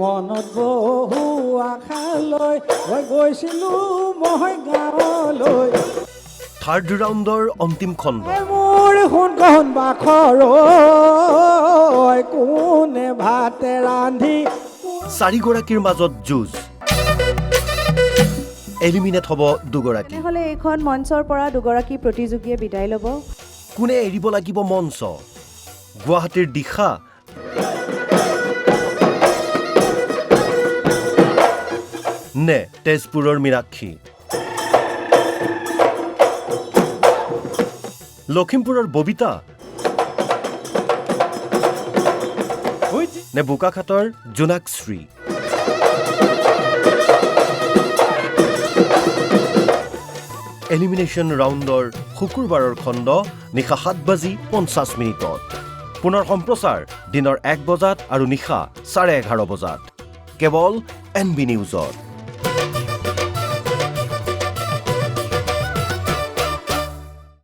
মনত বহু আশা লৈ গৈছিলোঁ মই গাঁৱলৈ থাৰ্ড ৰাউণ্ডৰ অন্তিম খণ্ড মোৰ সোণগহন বাখৰ কোনে ভাতে ৰান্ধি চাৰিগৰাকীৰ মাজত যুঁজ এলিমিনেট হ'ব দুগৰাকী তেনেহ'লে এইখন মঞ্চৰ পৰা দুগৰাকী প্ৰতিযোগীয়ে বিদায় ল'ব কোনে এৰিব লাগিব মঞ্চ গুৱাহাটীৰ দিশা নে তেজপুৰৰ মীনাক্ষী লখিমপুৰৰ ববিতা নে বোকাখাটৰ জোনাকশ্ৰী এলিমিনেশ্যন ৰাউণ্ডৰ শুকুৰবাৰৰ খণ্ড নিশা 7:50 পুনৰ সম্প্ৰচাৰ দিনৰ 1 বজাত আৰু নিশা 11:30 বজাত কেৱল NB নিউজত